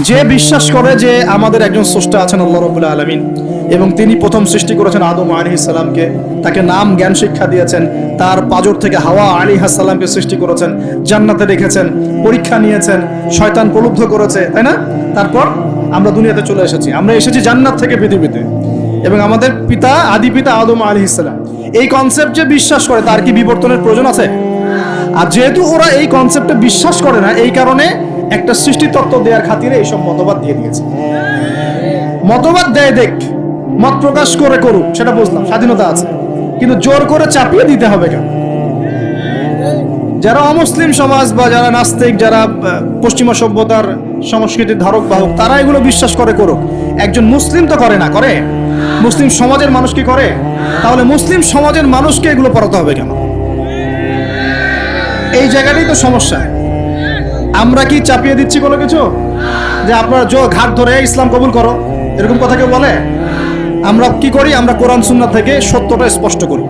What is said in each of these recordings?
যে বিশ্বাস করে যে আমাদের একজন স্রষ্টা আছেন আল্লাহ রাব্বুল আলামিন এবং তিনি প্রথম সৃষ্টি করেছেন আদম আলাইহিস সালামকে, তাকে নাম জ্ঞান শিক্ষা দিয়েছেন, তার পাজর থেকে হাওয়া আলাইহিস সালামকে সৃষ্টি করেছেন, জান্নাতে রেখেছেন, পরীক্ষা নিয়েছেন, শয়তান প্রলুব্ধ করেছে, তাই না? তারপর আমরা দুনিয়াতে চলে এসেছি, আমরা এসেছি জান্নাত থেকে পৃথিবীতে, এবং আমাদের পিতা আদি পিতা আদম আলাইহিস সালাম এই কনসেপ্ট যে বিশ্বাস করে তার কি বিবর্তনের প্রয়োজন আছে? আর যেহেতু ওরা এই কনসেপ্টে বিশ্বাস করে না, এই কারণে একটা সৃষ্টি তত্ত্ব দেওয়ার খাতিরে এইসব মতবাদ দিয়ে দিয়েছে। মতবাদ দেয় দেখ, মত প্রকাশ করে করুক, সেটা বুঝলাম, স্বাধীনতা আছে, কিন্তু জোর করে চাপিয়ে দিতে হবে কেন? যারা অমুসলিম সমাজ বা যারা নাস্তিক, যারা পশ্চিমা সভ্যতার সংস্কৃতির ধারক বাহক, তারা এগুলো বিশ্বাস করে করুক। একজন মুসলিম তো করে না, করে? মুসলিম সমাজের মানুষ কি করে? তাহলে মুসলিম সমাজের মানুষকে এগুলো পড়াতে হবে কেন? এই জায়গাটাই তো সমস্যা। আমরা কি চাপিয়ে দিচ্ছি কোনো কিছু? যে আপনারা ঘাট ধরে ইসলাম কবুল করো, এরকম কথা কেউ বলে? আমরা কি করি? আমরা কোরআন সুন্নাহ থেকে সত্যটা স্পষ্ট করি।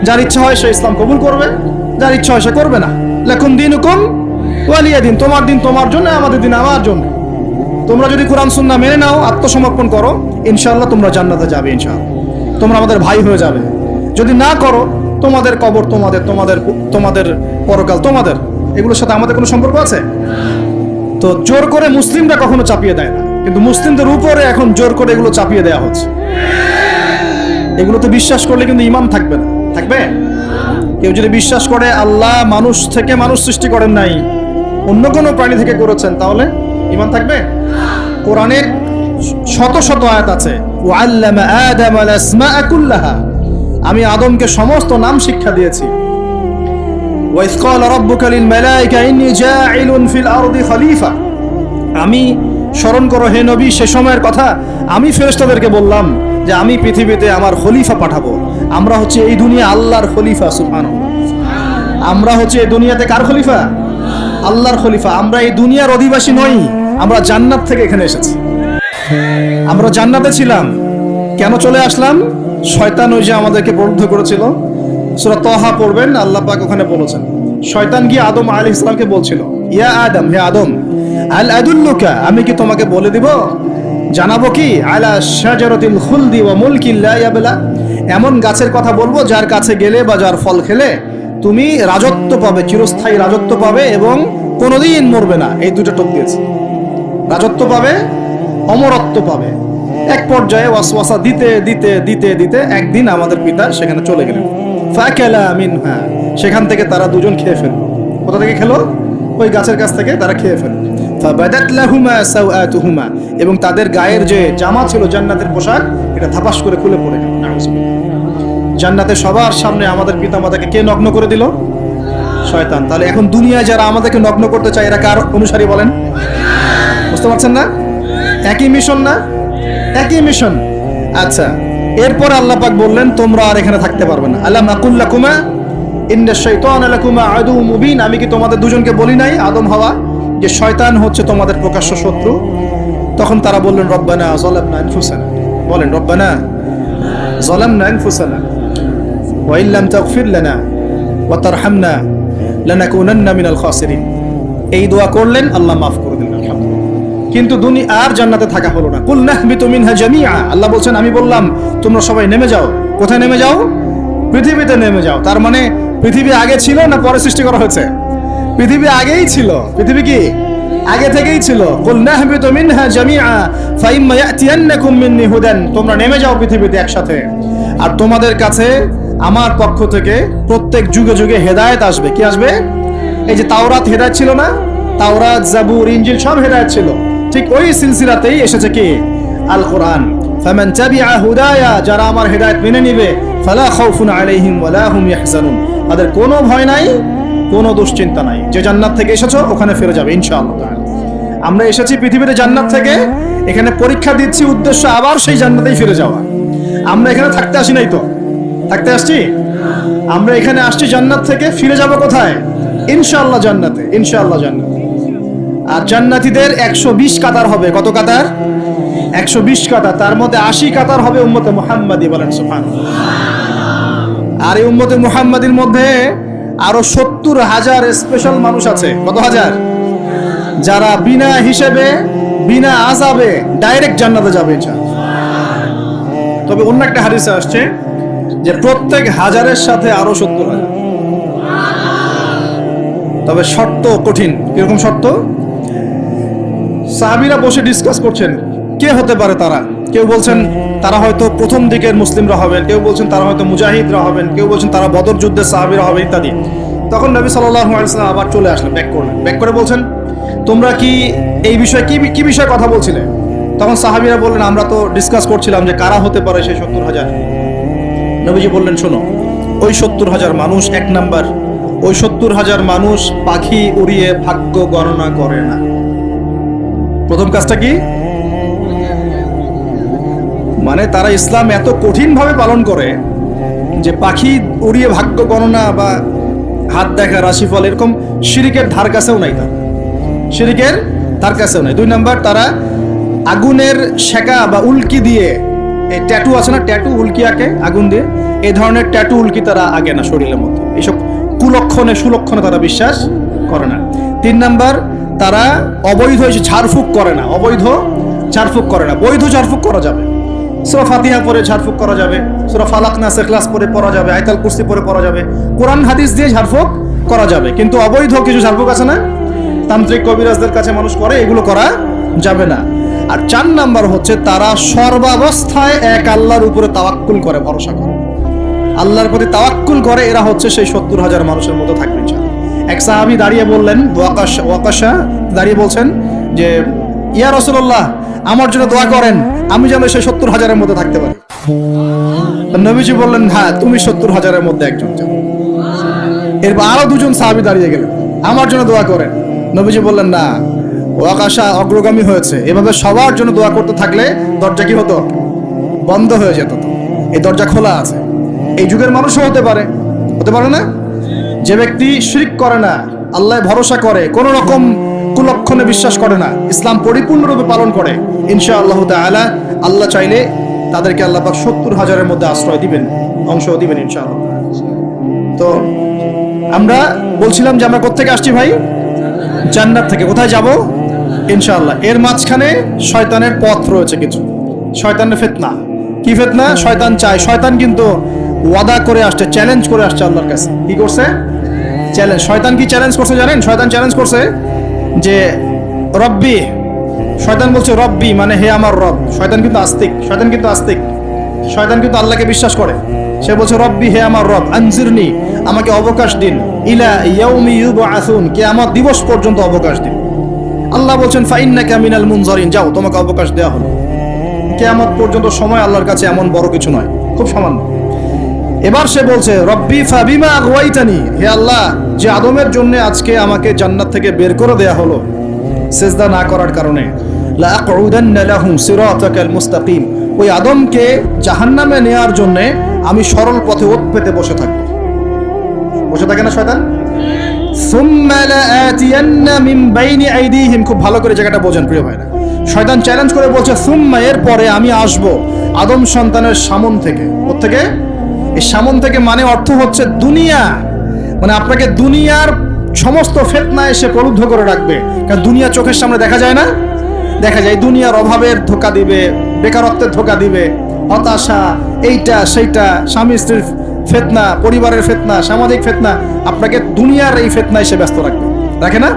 যার ইচ্ছা হয় সে ইসলাম কবুল করবে, যার ইচ্ছা হয় সে করবে না। লাকুম দীনুকুম ওয়ালিয়া দিন, তোমার দিন তোমার জন্য, আমাদের দিন আমার জন্য। তোমরা যদি কোরআন সুন্নাহ মেনে নাও, আত্মসমর্পণ করো, ইনশাআল্লাহ তোমরা জান্নাতে যাবে, ইনশাআল্লাহ তোমরা আমাদের ভাই হয়ে যাবে। যদি না করো, তোমাদের কবর তোমাদের, তোমাদের তোমাদের পরকাল তোমাদের, এগুলোর সাথে আমাদের কোনো সম্পর্ক আছে? তো জোর করে মুসলিমরা কখনো চাপিয়ে দেয় না, কিন্তু মুসলিমদের উপরে এখন জোর করে এগুলো চাপিয়ে দেওয়া হচ্ছে। এগুলোতে বিশ্বাস করলে কিন্তু ঈমান থাকবে না। থাকবে? কেউ যদি বিশ্বাস করে আল্লাহ মানুষ থেকে মানুষ সৃষ্টি করেন নাই, অন্য কোনো প্রাণী থেকে করেছেন, তাহলে ঈমান থাকবে? কোরআনের শত শত আয়াত আছে, ওয়াল্লামা আদামাল আসমাআ কুল্লাহা, আমি আদমকে সমস্ত নাম শিক্ষা দিয়েছি। ওয়াইজ ক্বালা রাব্বুকা লিল মালায়েকা ইন্নী জাঈলুন ফিল আরদি খলিফা, আমি স্মরণ করো হে নবী সে সময়ের কথা, আমি ফেরেশতাদেরকে বললাম যে আমি পৃথিবীতে আমার খলিফা পাঠাবো। আমরা হচ্ছে এই দুনিয়া আল্লাহর খলিফা, সুবহানাল্লাহ। আমরা হচ্ছে এই দুনিয়াতে কার খলিফা? আল্লাহর খলিফা। আমরা এই দুনিয়ার অধিবাসী নই, আমরা জান্নাত থেকে এখানে এসেছি। আমরা জান্নাতে ছিলাম, কেন চলে আসলাম? শয়তান ওই যে আমাদেরকে প্রলুব্ধ করেছিল। সূরা তাহা পড়বেন, আল্লাহ পাক ওখানে বলেছেন, শয়তান গিয়ে আদম আলাইহিস সালামকে বলছিল, ইয়া আদম, হে আদম, আল আদুল্লুকা, আমি কি তোমাকে বলে দিব, জানাবো কি, আলা শাজারাতিল খুলদি ওয়া মুলকিন লা ইয়াবলা, এমন গাছের কথা বলবো যার কাছে গেলে বা যার ফল খেলে তুমি রাজত্ব পাবে, চিরস্থায়ী রাজত্ব পাবে এবং কোনোদিন মরবে না। এই দুটো টোপ দিয়েছে, রাজত্ব পাবে, অমরত্ব পাবে। এক পর্যায়ে ওয়াসওয়াসা দিতে দিতে দিতে দিতে একদিন আমাদের পিতা সেখানে চলে গেলেন। ফাকালা মিনহা, সেখান থেকে তারা দুজন খেয়ে ফেললো। কোথা থেকে খেলো? ওই গাছের কাছ থেকে তারা খেয়ে ফেললো। ফাবাদাত লাহুমা সাওআতুহুমা, এবং তাদের গায়ের যে জামা ছিল, জান্নাতের পোশাক, এটা থাপাস করে খুলে পড়ে গেল। জান্নাতে সবার সামনে আমাদের পিতামাতাকে কে নগ্ন করে দিল? শয়তান। তাহলে এখন দুনিয়ায় যারা আমাদেরকে নগ্ন করতে চায়, এরা কার অনুসারী বলেন? বুঝতে পারছেন না? একই মিশন না? একই মিশন। আচ্ছা, এরপর আল্লাহ পাক বললেন তোমরা আর এখানে থাকতে পারবে না। আলাম আকুল লাকুমা ইন্না শাইতানা লাকুমা আদুউম মুবিন, আমি কি তোমাদের দুজনকে বলি নাই, আদম হাওয়া, যে শয়তান হচ্ছে তোমাদের প্রকাশ্য শত্রু? তখন তারা বললেন রব্বানা যালামনা আনফুসানা, বলেন রব্বানা যালামনা আনফুসানা ওয়া ইল্লাম তাগফির লানা ওয়া তারহামনা লানাকুনান্না মিনাল খাসিরিন। এই দোয়া করলেন, আল্লাহ মাফ করে দিলেন, আলহামদুলিল্লাহ। কিন্তু দুনিয়া আর জান্নাতে থাকা হলো না। কুল নাহবিতু মিনহা জামিআ, আল্লাহ বলছেন আমি বললাম তোমরা সবাই নেমে যাও। কোথায় নেমে যাও? পৃথিবীতে নেমে যাও। তার মানে পৃথিবী আগে ছিল না পরে সৃষ্টি করা হয়েছে? পৃথিবী আগেই ছিল। পৃথিবী কি আগে থেকেই ছিল? কুল নাহবিতু মিনহা জামিআ ফাইম্মা ইয়াতিয়ান্নাকুম মিন্নি হুদান, তোমরা নেমে যাও পৃথিবীতে একসাথে, আর তোমাদের কাছে আমার পক্ষ থেকে প্রত্যেক যুগে যুগে হেদায়েত আসবে। কি আসবে? এই যে তাওরাত হেদায়েত ছিল না? তাওরাত, জাবুর, ইনজিল সব হেদায়েত ছিল। ঠিক ওই সিলসিলাতেই এসেছে কি? আল কোরআন। ফামান তাবিআ হুদায়া, যারা আমার হেদায়েত মেনে নিবে, ফালা খাউফুন আলাইহিম ওয়ালা হুম ইয়াহজানুন, তাদের কোনো ভয় নাই, কোনো দুশ্চিন্তা নাই। যে জান্নাত থেকে এসেছো ওখানে ফিরে যাবে ইনশাআল্লাহ তাআলা। আমরা এসেছি পৃথিবীতে জান্নাত থেকে, এখানে পরীক্ষা দিচ্ছি, উদ্দেশ্য আবার সেই জান্নাতেই ফিরে যাওয়া। আমরা এখানে থাকতে আসি নাই তো, থাকতে আসছি। আমরা এখানে আসছি জান্নাত থেকে, ফিরে যাব কোথায়? ইনশাআল্লাহ জান্নাতে, ইনশাআল্লাহ জান্নাতে। আর জান্নাতীদের 120 কাতার হবে। কত কাতার? 120 কাতার। তার মধ্যে 80 কাতার হবে উম্মতে মুহাম্মাদি, বলেন সুবহানাল্লাহ। আর এই উম্মতে মুহাম্মাদির মধ্যে আরো 70,000 স্পেশাল মানুষ আছে। কত হাজার? যারা বিনা হিসেবে বিনা আযাবে ডাইরেক্ট জান্নাতে যাবে ইনশাআল্লাহ। তবে অন্য একটা হাদিসে আসছে যে প্রত্যেক হাজারের সাথে আরো 70,000। তবে শর্ত কঠিন। কিরকম শর্ত? সাহাবীরা বসে ডিসকাস করছেন কে হতে পারে তারা। কেউ বলছেন তারা হয়তো প্রথম দিকের মুসলিমরা হবেন, কেউ বলছেন তারা হয়তো মুজাহিদরা হবেন, কেউ বলছেন তারা বদর যুদ্ধের সাহাবীরা হবে ইত্যাদি। তখন নবী সাল্লাল্লাহু আলাইহি ওয়াসাল্লাম আবার চলে আসলেন, ব্যাক করে বলছেন তোমরা কি এই বিষয়ে কি বিষয়ে কথা বলছিলে? তখন সাহাবীরা বললেন আমরা তো ডিসকাস করছিলাম যে কারা হতে পারে সেই 70,000। নবীজি বললেন শোনো, ওই 70,000 মানুষ, এক নাম্বার, ওই 70,000 মানুষ পাখি উড়িয়ে ভাগ্য গণনা করে না। প্রথম কাজটা কি? মানে তারা ইসলাম এত কঠিন ভাবে পালন করে যে পাখি উড়িয়ে ভাগ্য গণনা বা হাত দেখা, রাশিফল, এরকম শিরিকের ধার কাছেও নাই। তারা শিরিকের ধার কাছেও নাই। দুই নাম্বার, তারা আগুনের শেখা বা উল্কি দিয়ে, এই ট্যাটু আছে না, ট্যাটু উল্কি আঁকে আগুন দিয়ে, এই ধরনের ট্যাটু উল্কি তারা আগে না শরীরের মধ্যে। এইসব কুলক্ষণে সুলক্ষণে তারা বিশ্বাস করে না। তিন নাম্বার, তারা অবৈধ ঝাড়ফুঁক করে না। অবৈধ ঝাড়ফুঁক করে না, বৈধ ঝাড়ফুঁক করা যাবে। সূরা ফাতিহা পড়ে ঝাড়ফুঁক করা যাবে, সূরা ফালাক নাস ইখলাস পড়ে পড়া যাবে, আয়াতুল কুরসি পড়ে পড়া যাবে, কোরআন হাদিস দিয়ে ঝাড়ফুঁক করা যাবে। কিন্তু অবৈধ কিছু ঝাড়ফুঁক আছে না, তান্ত্রিক কবিরাজদের কাছে মানুষ করে, এগুলো করা যাবে না। আর 4 নাম্বার হচ্ছে তারা সর্বাবস্থায় এক আল্লাহর উপরে তাওয়াক্কুল করে, ভরসা করে, আল্লাহর প্রতি তাওয়াক্কুল করে। এরা হচ্ছে সেই 70,000 মানুষের মতো থাকবে ইনশাআল্লাহ। এক সাহাবী দাঁড়িয়ে বললেন, ওয়াকাশা দাঁড়িয়ে বলছেন যে ইয়া রাসূলুল্লাহ, আমার জন্য দোয়া করেন, আমি যেন সেই 70,000-এর মধ্যে থাকতে পারি। নবীজি বললেন হ্যাঁ, তুমি 70,000-এর মধ্যে একজন যাও। এরপর আরো 2জন সাহাবী দাঁড়িয়ে গেলেন, আমার জন্য দোয়া করেন। নবীজি বললেন না, ওয়াকাশা অগ্রগামী হয়েছে। এভাবে সবার জন্য দোয়া করতে থাকলে দরজা কি হতো? বন্ধ হয়ে যেত। তো এই দরজা খোলা আছে। এই যুগের মানুষও হতে পারে না? যে ব্যক্তি শিরক করে না, আল্লাহ ভরসা করে, কোন রকম কুলক্ষণে বিশ্বাস করে না, ইসলাম পরিপূর্ণরূপে পালন করে, ইনশাআল্লাহ তাআলা আল্লাহ চাইলে তাদেরকে আল্লাহ পাক 70,000-এর মধ্যে আশ্রয় দিবেন, অংশ দিবেন ইনশাআল্লাহ। তো আমরা বলছিলাম যে আমরা কোত্থেকে আসছি ভাই? জান্নাত থেকে। কোথায় যাব? ইনশাআল্লাহ। এর মাঝখানে শয়তানের পথ রয়েছে কিছু, শয়তানের ফিতনা। কি ফিতনা? শয়তান চায়, শয়তান কিন্তু ওয়াদা করে আসছে, চ্যালেঞ্জ করে আসছে আল্লাহর কাছে। কি করছে? চ্যালেঞ্জ। শয়তান কি চ্যালেঞ্জ করছে জানেন? শয়তান চ্যালেঞ্জ করছে যে রব্বি, শয়তান বলছে রব্বি মানে হে আমার রব। শয়তান কিন্তু আস্তিক, শয়তান কিন্তু আল্লাহকে বিশ্বাস করে। সে বলছে রব্বি, হে আমার রব, আনজিরনি, আমাকে অবকাশ দিন, ইলা ইয়াউমি ইউবআসুন, কিয়ামত দিবস পর্যন্ত অবকাশ দিন। আল্লাহ বলছেন ফাইন্নাকা মিনাল মুনজারিন, যাও, তোমাকে অবকাশ দেওয়া হলো। কিয়ামত পর্যন্ত সময় আল্লাহর কাছে এমন বড় কিছু নয়, খুব সামান্য। এবার সে বলছে রব্বি ফাবিমা আগওয়াইতানি, হে আল্লাহ, যে আদমের জন্য আজকে আমাকে জান্নাত থেকে বের করে দেয়া হলো সিজদা না করার কারণে, লা আকুদান্না লাহু সিরাতাকাল মুস্তাকিম, ওই আদমকে জাহান্নামে নেয়ার জন্য আমি সরল পথে ওৎ পেতে বসে থাকবো। বসে থাকে না শয়তান? সুম্মা লাআতিয়ান্না মিন বাইনি আইদিহিম, খুব ভালো করে জায়গাটা বোঝেন প্রিয় ভাইরা। শয়তান চ্যালেঞ্জ করে বলছে সুম্মা, এর পরে আমি আসব আদম সন্তানের সামন থেকে। কোত্থেকে? এই সামন থেকে মানে অর্থ হচ্ছে দুনিয়া, মানে আপনাকে দুনিয়ার সমস্ত ফিতনা এসে প্রলুব্ধ করে রাখবে। কারণ দুনিয়া চোখের সামনে দেখা যায় না, দেখা যায় দুনিয়ার অভাবের ধোঁকা দিবে, বেকারত্বের ধোঁকা দিবে, হতাশা, এইটা সেইটা, স্বামী স্ত্রীর ফিতনা, পরিবারের ফিতনা, সামাজিক ফিতনা, আপনাকে দুনিয়ার এই ফিতনা এসে ব্যস্ত রাখে না?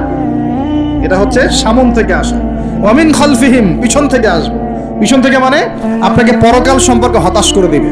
এটা হচ্ছে সামন থেকে আসা। ওয়ামিন খালফিহিম, পিছন থেকে আসবে। পিছন থেকে মানে আপনাকে পরকাল সম্পর্কে হতাশ করে দিবে।